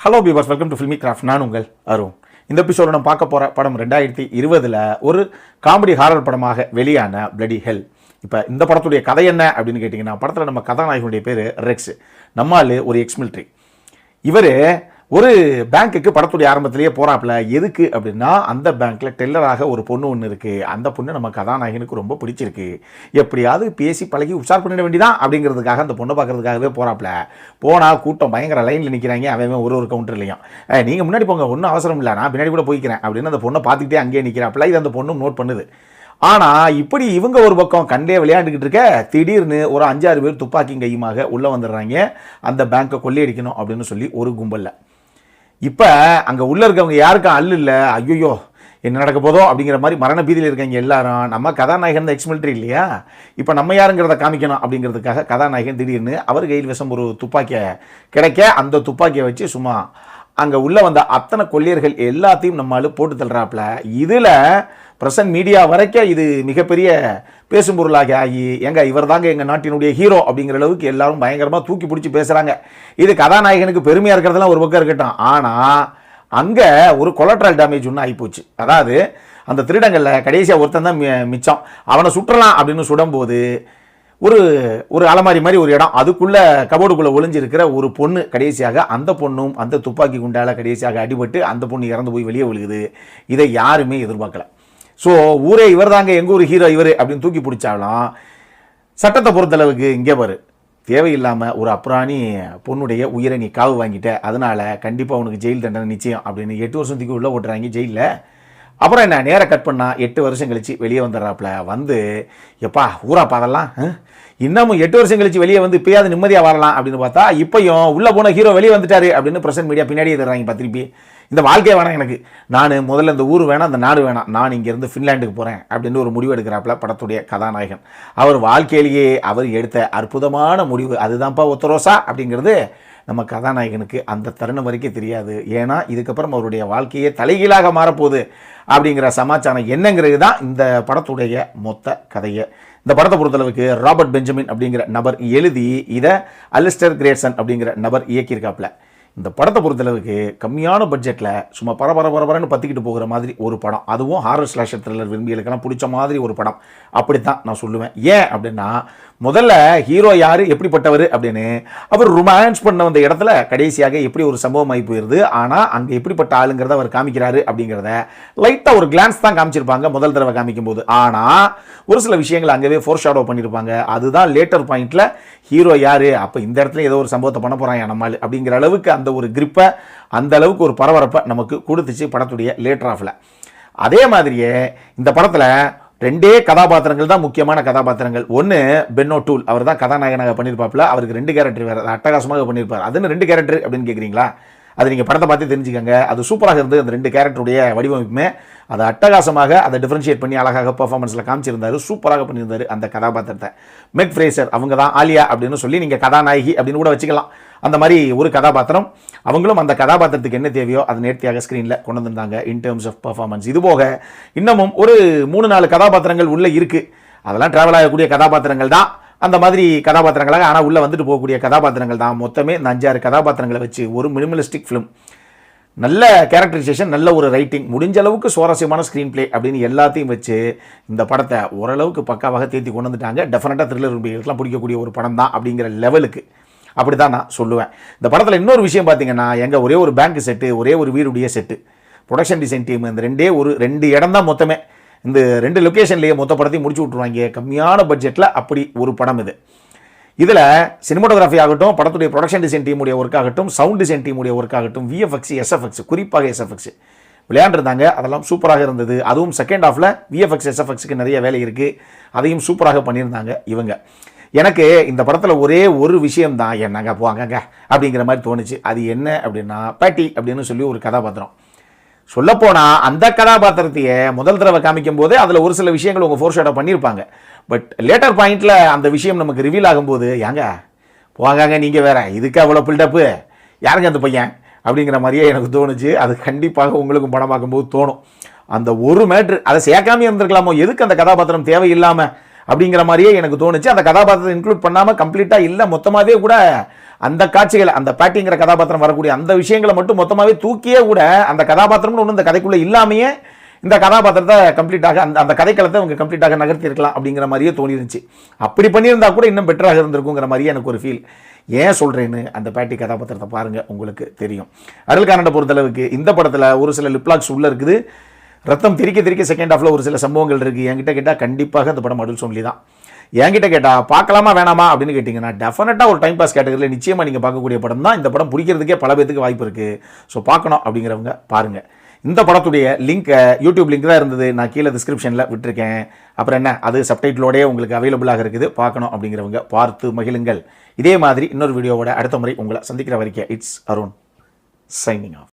Hello viewers, welcome to filmi craft. நான் உங்கள் அருண். இந்த எபிசோட நம்ம பார்க்க போகிற படம் 2020 ஒரு காமெடி ஹாரர் படமாக வெளியான பிளடி ஹெல். இப்போ இந்த படத்துடைய கதை என்ன அப்படின்னு கேட்டிங்கன்னா, படத்தில் நம்ம கதாநாயகனுடைய பேர் ரெக்ஸ். நம்மால் ஒரு எக்ஸ் மிலிட்ரி. இவர் ஒரு பேங்க்குக்கு படத்துடைய ஆரம்பத்திலேயே போகிறாப்புல. எதுக்கு அப்படின்னா, அந்த பேங்க்கில் டெல்லராக ஒரு பொண்ணு ஒன்று இருக்குது. அந்த பொண்ணு நம்ம கதாநாயகனுக்கு ரொம்ப பிடிச்சிருக்கு. எப்படியாவது பேசி பழகி உஷார் பண்ணிட வேண்டியதான் அப்படிங்கிறதுக்காக அந்த பொண்ணை பார்க்கறதுக்காகவே போகிறாப்புல. போனால் கூட்டம் பயங்கர லைனில் நிற்கிறாங்க. அவன் ஒரு கவுண்டர்லையும், நீங்கள் முன்னாடி போங்க, ஒன்றும் அவசரம் இல்லை, நான் பின்னாடி கூட போய்க்கிறேன் அப்படின்னு அந்த பொண்ணை பார்த்துக்கிட்டே அங்கேயே நிற்கிறாப்புல. இது அந்த பொண்ணும் நோட் பண்ணுது. ஆனால் இப்படி இவங்க ஒரு பக்கம் கண்டே விளையாண்டுக்கிட்டு இருக்க, திடீர்னு ஒரு 5-6 பேர் துப்பாக்கி கையுமாக உள்ளே வந்துடுறாங்க. அந்த பேங்க்கை கொள்ளையடிக்கணும் அப்படின்னு சொல்லி ஒரு கும்பலில். இப்போ அங்கே உள்ளே இருக்கவங்க யாருக்கும் அல்லு இல்லை. ஐயோ என்ன நடக்க போதோ அப்படிங்கிற மாதிரி மரண பீதியில் இருக்காங்க எல்லாரும். நம்ம கதாநாயகன் எக்ஸ் மிலிட்ரி இல்லையா, இப்போ நம்ம யாருங்கிறத காமிக்கணும் அப்படிங்கிறதுக்காக கதாநாயகன் திடீர்னு அவர் கையில் விஷம் ஒரு துப்பாக்கியை கிடைக்க, அந்த துப்பாக்கியை வச்சு சும்மா அங்கே உள்ளே வந்த அத்தனை கொள்ளையர்கள் எல்லாத்தையும் நம்மளால் போட்டு தள்ளுறாப்புல. இதில் பிரசன்ட் மீடியா வரைக்கும் இது மிகப்பெரிய பேசும் பொருளாக ஆகி, இவர் தாங்க எங்கள் நாட்டினுடைய ஹீரோ அப்படிங்கிற அளவுக்கு எல்லாரும் பயங்கரமாக தூக்கி பிடிச்சி பேசுகிறாங்க. இது கதாநாயகனுக்கு பெருமையாக இருக்கிறதெல்லாம் ஒரு பக்கம் இருக்கட்டும், ஆனால் அங்கே ஒரு கொலட்ரல் டேமேஜ் ஒன்று ஆகிப்போச்சு. அதாவது அந்த திருடங்களில் கடைசியாக ஒருத்தன் தான் மிச்சம். அவனை சுற்றலாம் அப்படின்னு சுடும்போது ஒரு அலமாரி மாதிரி ஒரு இடம், அதுக்குள்ளே கபோர்டுக்குள்ளே ஒளிஞ்சிருக்கிற ஒரு பொண்ணு, கடைசியாக அந்த பொண்ணும் அந்த துப்பாக்கி குண்டால் கடைசியாக அடிபட்டு அந்த பொண்ணு இறந்து போய் வெளியே விழுகுது. இதை யாருமே எதிர்பார்க்கல. ஸோ ஊரே இவர் தாங்க எங்கள் ஊர் ஹீரோ இவர் அப்படின்னு தூக்கி பிடிச்சாலும், சட்டத்தை பொறுத்தளவுக்கு இங்கே பாரு, தேவையில்லாமல் ஒரு அப்புறாணி பொண்ணுடைய உயிரை நீ காவு வாங்கிட்ட, அதனால் கண்டிப்பாக உனக்கு ஜெயில் தண்டனை நிச்சயம் அப்படின்னு 8 வருஷத்துக்கு உள்ளே ஓட்டுறாங்க ஜெயிலில். அப்புறம் என்ன, நேராக கட் பண்ணால் 8 வருஷம் கழிச்சு வெளியே வந்துடுறாப்புல. வந்து எப்பா ஊராப்பா அதெல்லாம், இன்னமும் 8 வருஷம் கழிச்சு வெளியே வந்து இப்போயாவது நிம்மதியாக வரலாம் அப்படின்னு பார்த்தா, இப்போயும் உள்ளே போன ஹீரோ வெளியே வந்துட்டாரு அப்படின்னு பிரசன்ட் மீடியா பின்னாடியே தர்றாங்க. திருப்பி இந்த வாழ்க்கையே வேணாம் எனக்கு, நான் முதல்ல இந்த ஊர் வேணாம், அந்த நாடு வேணாம், நான் இங்கேருந்து ஃபின்லாண்டுக்கு போகிறேன் அப்படின்னு ஒரு முடிவு எடுக்கிறாப்புல படத்துடைய கதாநாயகன். அவர் வாழ்க்கையிலேயே அவர் எடுத்த அற்புதமான முடிவு அதுதான்ப்பா ஒத்தரோசா அப்படிங்கிறது நம்ம கதாநாயகனுக்கு அந்த தருணம் வரைக்கும் தெரியாது. ஏன்னா இதுக்கப்புறம் அவருடைய வாழ்க்கையே தலைகீழாக மாறப்போகுது அப்படிங்கிற சமாச்சாரம் என்னங்கிறது தான் இந்த படத்துடைய மொத்த கதையை. இந்த படத்தை பொறுத்தளவுக்கு ராபர்ட் பெஞ்சமின் அப்படிங்கிற நபர் எழுதி, இதை அலிஸ்டர் கிரேட்சன் அப்படிங்கிற நபர் இயக்கியிருக்காப்புல. இந்த படத்தை பொறுத்தளவுக்கு கம்மியான பட்ஜெட்டில் சும்மா பரபரன்னு பற்றிக்கிட்டு போகிற மாதிரி ஒரு படம், அதுவும் ஹாரர் ஸ்லாஷர் த்ரில்லர் விரும்பிகளுக்கெல்லாம் பிடிச்ச மாதிரி ஒரு படம் அப்படித்தான் நான் சொல்லுவேன். ஏன் அப்படின்னா, முதல்ல ஹீரோ யார், எப்படிப்பட்டவர் அப்படின்னு அவர் ரொமான்ஸ் பண்ண வந்த இடத்துல கடைசியாக எப்படி ஒரு சம்பவம் ஆகி போயிடுது. ஆனால் அங்கே எப்படிப்பட்ட ஆளுங்கிறத அவர் காமிக்கிறாரு அப்படிங்கிறத லைட்டாக ஒரு கிளான்ஸ் தான் காமிச்சிருப்பாங்க முதல் தடவை காமிக்கும் போது. ஆனால் ஒரு சில விஷயங்கள் அங்கேயே ஃபோர் ஷாடோ பண்ணியிருப்பாங்க. அதுதான் லேட்டர் பாயிண்டில் ஹீரோ யார், அப்போ இந்த இடத்துல ஏதோ ஒரு சம்பவத்தை பண்ண போகிறாங்க நம்மால் அப்படிங்கிற அளவுக்கு அந்த ஒரு கிரிப்பை, அந்த அளவுக்கு ஒரு பரபரப்பை நமக்கு கொடுத்துச்சு படத்துடைய லேட்டர் ஆஃபில். அதே மாதிரியே இந்த படத்தில் 2 கதாபாத்திரங்கள் தான் முக்கியமான கதாபாத்திரங்கள். ஒன்று பென்னோ டூல், அவர் தான் கதாநாயகனாக பண்ணியிருப்பாப்புல. அவருக்கு 2 கேரக்டர் வேறு அட்டகாசமாக பண்ணியிருப்பார். அதுன்னு 2 கேரக்டர் அப்படின்னு கேட்குறீங்களா, அது நீங்கள் படத்தை பார்த்து தெரிஞ்சுக்கங்க. அது சூப்பராக இருந்து அந்த 2 கேரக்டருடைய வடிவமைப்புமே அதை அட்டகாசமாக அதை டிஃபரன்ஷியேட் பண்ணி அழகாக பர்ஃபார்மன்ஸில் காமிச்சிருந்தார். சூப்பராக பண்ணியிருந்தார் அந்த கதாபாத்திரத்தை. மெக் ஃப்ரேசர் அவங்க தான் ஆலியா அப்படின்னு சொல்லி நீங்கள் கதாநாயகி அப்படின்னு கூட வச்சுக்கலாம். அந்த மாதிரி ஒரு கதாபாத்திரம், அவங்களும் அந்த கதாபாத்திரத்துக்கு என்ன தேவையோ அதை நேர்த்தியாக ஸ்க்ரீனில் கொண்டு வந்திருந்தாங்க இன் டேர்ம்ஸ் ஆஃப் பர்ஃபார்மன்ஸ். இது போக இன்னமும் ஒரு 3-4 கதாபாத்திரங்கள் உள்ளே இருக்குது. அதெல்லாம் ட்ராவல் ஆகக்கூடிய கதாபாத்திரங்கள் தான், அந்த மாதிரி கதாபாத்திரங்களாக ஆனால் உள்ளே வந்துட்டு போகக்கூடிய கதாபாத்திரங்கள் தான். மொத்தமே 5-6 கதாபாத்திரங்களை வச்சு ஒரு மினிமலிஸ்டிக் ஃபிலிம், நல்ல கேரக்டரைசேஷன், நல்ல ஒரு ரைட்டிங், முடிஞ்ச அளவுக்கு சுவாரஸ்யமான ஸ்க்ரீன் பிளே அப்படின்னு எல்லாத்தையும் வச்சு இந்த படத்தை ஓரளவுக்கு பக்காவாக தேர்த்தி கொண்டு வந்துட்டாங்க. டெஃபினட்டாக த்ரில்லர் விரும்பிகளுக்கெல்லாம் பிடிக்கக்கூடிய ஒரு படம் தான் அப்படிங்கிற லெவலுக்கு அப்படி தான் நான் சொல்லுவேன். இந்த படத்தில் இன்னொரு விஷயம் பார்த்தீங்கன்னா, எங்கள் ஒரே ஒரு பேங்க் செட்டு, ஒரே ஒரு வீடுடைய செட்டு, ப்ரொடக்ஷன் டிசைன் டீம், இந்த 2 இடம் தான் மொத்தமே. இந்த 2 லொக்கேஷன்லேயே மொத்த படத்தையும் முடிச்சு விட்ருவாங்க கம்மியான பட்ஜெட்டில். அப்படி ஒரு படம் இது. இதில் சினிமாட்டோகிராஃபி ஆகட்டும், படத்துடைய ப்ரொடக்ஷன் டிசைன் டீமுடைய ஒர்க் ஆகட்டும், சவுண்ட் டிசைன் டீமுடைய ஒர்க் ஆகட்டும், விஎஃப்எக்ஸ், எஸ்எஃப்எக்ஸ், குறிப்பாக எஸ்எஃப்எக்ஸ் விளையாண்டுருந்தாங்க. அதெல்லாம் சூப்பராக இருந்தது. அதுவும் செகண்ட் ஹாஃபில் விஎஃப்எக்ஸ் எஸ்எஃப்எக்ஸுக்கு நிறைய வேலை இருக்குது, அதையும் சூப்பராக பண்ணியிருந்தாங்க இவங்க. எனக்கு இந்த படத்தில் ஒரே ஒரு விஷயம் தான் என்னங்க போவாங்கங்க அப்படிங்கிற மாதிரி தோணுச்சு. அது என்ன அப்படின்னா, பேட்டி அப்படின்னு சொல்லி ஒரு கதாபாத்திரம். சொல்லப்போனால் அந்த கதாபாத்திரத்தையே முதல் தடவை காமிக்கும் போதே அதில் ஒரு சில விஷயங்கள் உங்கள் ஃபோர் ஷாடோ பண்ணியிருப்பாங்க. பட் லேட்டர் பாயிண்டில் அந்த விஷயம் நமக்கு ரிவீல் ஆகும்போது, ஏங்க போவாங்க நீங்கள் வேற, இதுக்கு அவ்வளோ பில்டப்பு, யாருங்க அந்த பையன் அப்படிங்கிற மாதிரியே எனக்கு தோணுச்சு. அது கண்டிப்பாக உங்களுக்கும் படம் பார்க்கும்போது தோணும். அந்த ஒரு மேட்ரு அதை சேர்க்காமே இருந்திருக்கலாமோ, எதுக்கு அந்த கதாபாத்திரம் தேவையில்லாமல் அப்படிங்கிற மாதிரியே எனக்கு தோணுச்சு. அந்த கதாபாத்திரத்தை இன்க்ளூட் பண்ணாமல் கம்ப்ளீட்டாக இல்லை மொத்தமாகவே கூட அந்த காட்சிகளை, அந்த பேட்டிங்கிற கதாபாத்திரம் வரக்கூடிய அந்த விஷயங்களை மட்டும் மொத்தமாகவே தூக்கியே கூட அந்த கதாபாத்திரம்னு ஒன்று இந்த கதைக்குள்ளே இல்லாமையே இந்த கதாபாத்திரத்தை கம்ப்ளீட்டாக அந்த கதைக்களத்தை அவங்க கம்ப்ளீட்டாக நகர்த்தி இருக்கலாம் அப்படிங்கிற மாதிரியே தோணிருந்துச்சு. அப்படி பண்ணியிருந்தா கூட இன்னும் பெட்டராக இருந்திருக்குங்கிற மாதிரியே எனக்கு ஒரு ஃபீல். ஏன் சொல்கிறேன்னு அந்த பேட்டி கதாபாத்திரத்தை பாருங்கள், உங்களுக்கு தெரியும். அருள்காரனை பொறுத்தளவுக்கு இந்த படத்தில் ஒரு சில லிப்லாக்ஸ் உள்ளே இருக்குது. ரத்தம் திரிக்க செகண்ட் ஹாஃபில் ஒரு சில சம்பவங்கள் இருக்குது. என்கிட்ட கேட்டால் கண்டிப்பாக அந்த படம் அடல்ட் ஒன்லி தான். என்கிட்ட கேட்டால் பார்க்கலாமா வேணாமா அப்படின்னு கேட்டிங்கன்னா டெஃபினட்டாக ஒரு டைம் பாஸ் கேட்டகரியில் நிச்சயமாக நீங்கள் பார்க்கக்கூடிய படம் தான். இந்த படம் பிடிக்கிறதுக்கே பல பேருக்கு வாய்ப்பு இருக்குது. ஸோ பார்க்கணும் அப்படிங்கிறவங்க பாருங்கள். இந்த படத்துடைய லிங்க்கை, யூடியூப் லிங்க் தான் இருந்தது, நான் கீழே டிஸ்கிரிப்ஷனில் விட்டுருக்கேன். அப்புறம் என்ன, அது சப்டைட்டிலோடய உங்களுக்கு அவைலபிளாக இருக்குது. பார்க்கணும் அப்படிங்கிறவங்க பார்த்து மகிழுங்கள். இதே மாதிரி இன்னொரு வீடியோவோட அடுத்த முறை உங்களை சந்திக்கிற வரைக்கும் இட்ஸ் அருண் சைனிங் ஆஃப்.